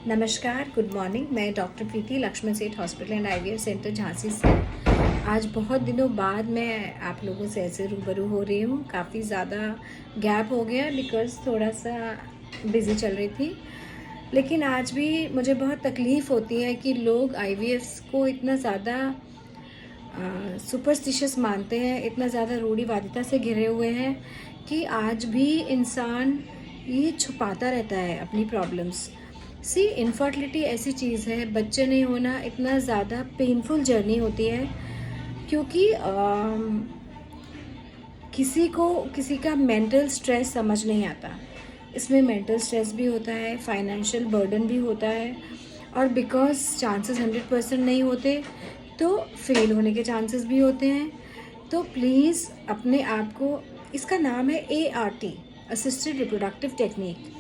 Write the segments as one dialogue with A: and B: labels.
A: नमस्कार, good morning. मैं doctor प्रीति लक्ष्मण सेठ hospital and IVF centre Jhansi से आज बहुत दिनों बाद मैं आप लोगों से ऐसे रूबरू हो रही हूँ। काफ़ी ज़्यादा गैप हो गया बिकॉज़ थोड़ा सा बिज़ी चल रही थी, लेकिन आज भी मुझे बहुत तकलीफ़ होती है कि लोग आईवीएफ को इतना ज़्यादा सुपरस्टिशियस मानते हैं, इतना ज़्यादा रूढ़िवादिता से घिरे हुए हैं कि आज भी इंसान ये छुपाता रहता है अपनी प्रॉब्लम्स। सी इनफर्टिलिटी ऐसी चीज़ है, बच्चे नहीं होना इतना ज़्यादा पेनफुल जर्नी होती है क्योंकि किसी का मेंटल स्ट्रेस समझ नहीं आता। इसमें मेंटल स्ट्रेस भी होता है, फाइनेंशियल बर्डन भी होता है, और बिकॉज चांसेस 100% नहीं होते तो फेल होने के चांसेस भी होते हैं। तो प्लीज़ अपने आप को, इसका नाम है ART, असिस्टेड रिप्रोडक्टिव टेक्निक।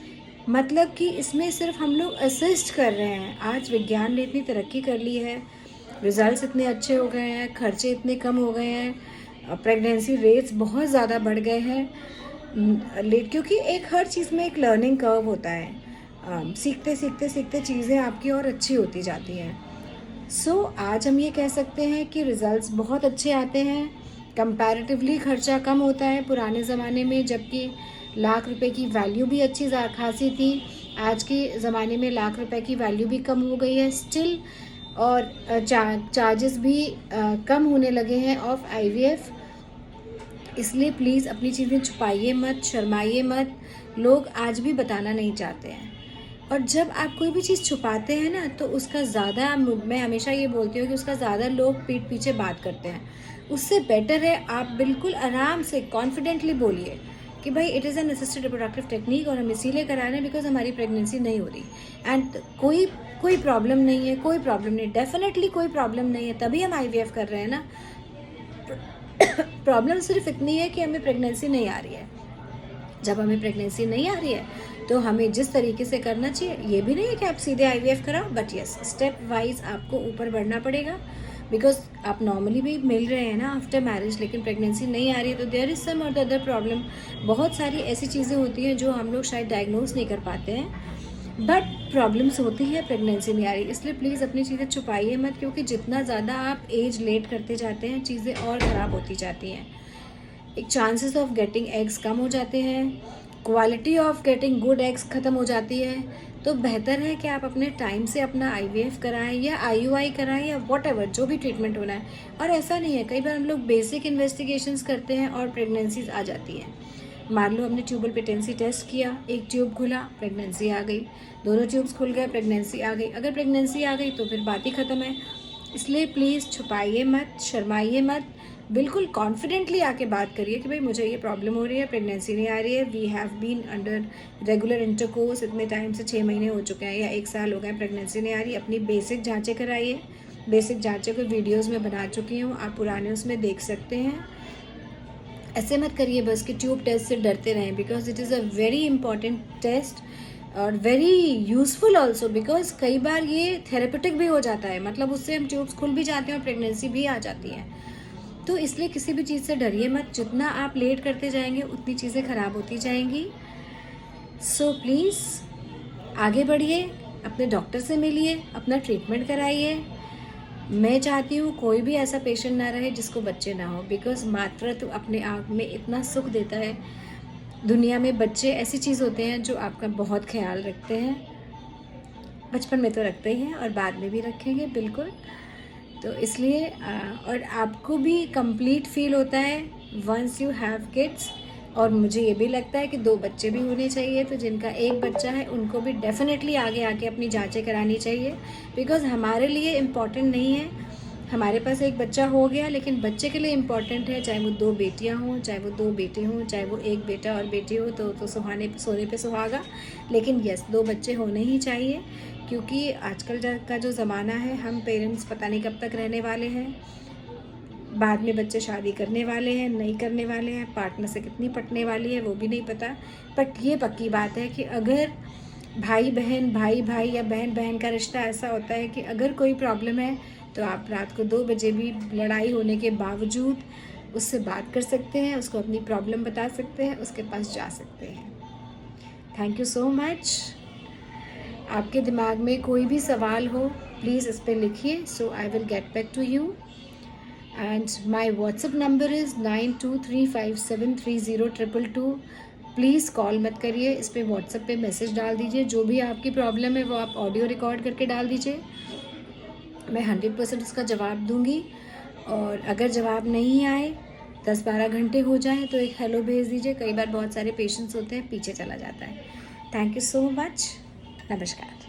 A: मतलब कि इसमें सिर्फ हम लोग असिस्ट कर रहे हैं। आज विज्ञान ने इतनी तरक्की कर ली है, रिजल्ट्स इतने अच्छे हो गए हैं, खर्चे इतने कम हो गए हैं, प्रेगनेंसी रेट्स बहुत ज़्यादा बढ़ गए हैं लेट, क्योंकि एक हर चीज़ में एक लर्निंग कर्व होता है। सीखते सीखते सीखते चीज़ें आपकी और अच्छी होती जाती हैं। सो आज हम ये कह सकते हैं कि रिज़ल्ट्स बहुत अच्छे आते हैं, कंपैरेटिवली खर्चा कम होता है। पुराने ज़माने में जबकि लाख रुपए की वैल्यू भी अच्छी खासी थी, आज के ज़माने में लाख रुपए की वैल्यू भी कम हो गई है स्टिल, और चार्जेस भी कम होने लगे हैं ऑफ आईवीएफ। इसलिए प्लीज़ अपनी चीज़ें छुपाइए मत, शर्माइए मत। लोग आज भी बताना नहीं चाहते हैं, और जब आप कोई भी चीज़ छुपाते हैं ना तो उसका ज़्यादा, मैं हमेशा ये बोलती हूँ कि उसका ज़्यादा लोग पीठ पीछे बात करते हैं। उससे बेटर है आप बिल्कुल आराम से कॉन्फिडेंटली बोलिए कि भाई it is an assisted reproductive technique और हम इसीलिए करा रहे हैं बिकॉज हमारी प्रेगनेंसी नहीं हो रही, एंड कोई प्रॉब्लम नहीं है, कोई प्रॉब्लम नहीं, डेफिनेटली कोई प्रॉब्लम नहीं है, तभी हम आईवीएफ कर रहे हैं ना। प्रॉब्लम सिर्फ इतनी है कि हमें प्रेगनेंसी नहीं आ रही है। जब हमें प्रेगनेंसी नहीं आ रही है तो हमें जिस तरीके से करना चाहिए, ये भी नहीं है कि आप सीधे आईवीएफ कराओ, बट यस स्टेप वाइज आपको ऊपर बढ़ना पड़ेगा। बिकॉज आप नॉर्मली भी मिल रहे हैं ना आफ्टर मैरिज, लेकिन प्रेगनेंसी नहीं आ रही है तो there is some other problem. बहुत सारी ऐसी चीज़ें होती हैं जो हम लोग शायद डायग्नोज नहीं कर पाते हैं, बट प्रॉब्लम्स होती है, प्रेगनेंसी नहीं आ रही। इसलिए प्लीज़ अपनी चीज़ें छुपाइए मत, क्योंकि जितना ज़्यादा आप एज लेट करते जाते हैं चीज़ें और ख़राब होती जाती हैं। एक चांसेस ऑफ गेटिंग एग्स कम हो जाते हैं, quality of getting good eggs ख़त्म हो जाती है। तो बेहतर है कि आप अपने टाइम से अपना आईवीएफ कराएं या आईयूआई कराएं या व्हाटएवर जो भी ट्रीटमेंट होना है। और ऐसा नहीं है, कई बार हम लोग बेसिक इन्वेस्टिगेशंस करते हैं और प्रेगनेंसीज आ जाती हैं। मान लो हमने ट्यूबल पेटेंसी टेस्ट किया, एक ट्यूब खुला, प्रेगनेंसी आ गई, दोनों ट्यूब्स खुल गए, प्रेगनेंसी आ गई। अगर प्रेगनेंसी आ गई तो फिर बात ही ख़त्म है। इसलिए प्लीज़ छुपाइए मत, शर्माइए मत, बिल्कुल कॉन्फिडेंटली आके बात करिए कि भाई मुझे ये प्रॉब्लम हो रही है, प्रेगनेंसी नहीं आ रही है, we have been under regular intercourse इतने टाइम से, 6 महीने हो चुके हैं या 1 साल हो गए, प्रेगनेंसी नहीं आ रही। अपनी बेसिक जांचें कराइए। बेसिक जांचें को वीडियोज़ में बना चुकी हूँ, आप पुराने उसमें देख सकते हैं। ऐसे मत करिए बस कि ट्यूब टेस्ट से डरते रहें, because it is a very important test और वेरी यूज़फुल ऑल्सो, बिकॉज कई बार ये थेरेपेटिक भी हो जाता है। मतलब उससे हम ट्यूब्स खुल भी जाते हैं और प्रेगनेंसी भी आ जाती है। तो इसलिए किसी भी चीज़ से डरिए मत। जितना आप लेट करते जाएंगे उतनी चीज़ें ख़राब होती जाएंगी। सो प्लीज़ आगे बढ़िए, अपने डॉक्टर से मिलिए, अपना ट्रीटमेंट कराइए। मैं चाहती हूँ कोई भी ऐसा पेशेंट ना रहे जिसको बच्चे ना हो, बिकॉज मातृत्व अपने आप में इतना सुख देता है। दुनिया में बच्चे ऐसी चीज़ होते हैं जो आपका बहुत ख्याल रखते हैं। बचपन में तो रखते ही हैं और बाद में भी रखेंगे बिल्कुल। तो इसलिए और आपको भी कंप्लीट फील होता है वंस यू हैव किड्स। और मुझे ये भी लगता है कि 2 बच्चे भी होने चाहिए, तो जिनका 1 बच्चा है उनको भी डेफिनेटली आगे आके अपनी जांचें करानी चाहिए। बिकॉज हमारे लिए इम्पॉर्टेंट नहीं है, हमारे पास 1 बच्चा हो गया, लेकिन बच्चे के लिए इम्पॉर्टेंट है, चाहे वो 2 बेटियां हों, चाहे वो 2 बेटे हों, चाहे वो 1 बेटा और बेटी हो, तो सोने पे सुहागा। लेकिन यस, 2 बच्चे होने ही चाहिए, क्योंकि आजकल का जो ज़माना है, हम पेरेंट्स पता नहीं कब तक रहने वाले हैं। बाद में बच्चे शादी करने वाले हैं, नहीं करने वाले हैं, पार्टनर से कितनी पटने वाली है वो भी नहीं पता। बट ये पक्की बात है कि अगर भाई बहन, भाई भाई या बहन बहन का रिश्ता ऐसा होता है कि अगर कोई प्रॉब्लम है तो आप रात को 2 बजे भी लड़ाई होने के बावजूद उससे बात कर सकते हैं, उसको अपनी प्रॉब्लम बता सकते हैं, उसके पास जा सकते हैं। Thank you so much. आपके दिमाग में कोई भी सवाल हो प्लीज़ इस पर लिखिए, so I will get back to you. And my WhatsApp number is 9235730222। Please call मत करिए, इस पर व्हाट्सअप पे मैसेज डाल दीजिए। जो भी आपकी प्रॉब्लम है वो आप ऑडियो रिकॉर्ड करके डाल दीजिए, मैं 100% उसका जवाब दूंगी। और अगर जवाब नहीं आए, 10-12 घंटे हो जाएं, तो एक हेलो भेज दीजिए। कई बार बहुत सारे पेशेंट्स होते हैं, पीछे चला जाता है। Thank you so much. नमस्कार।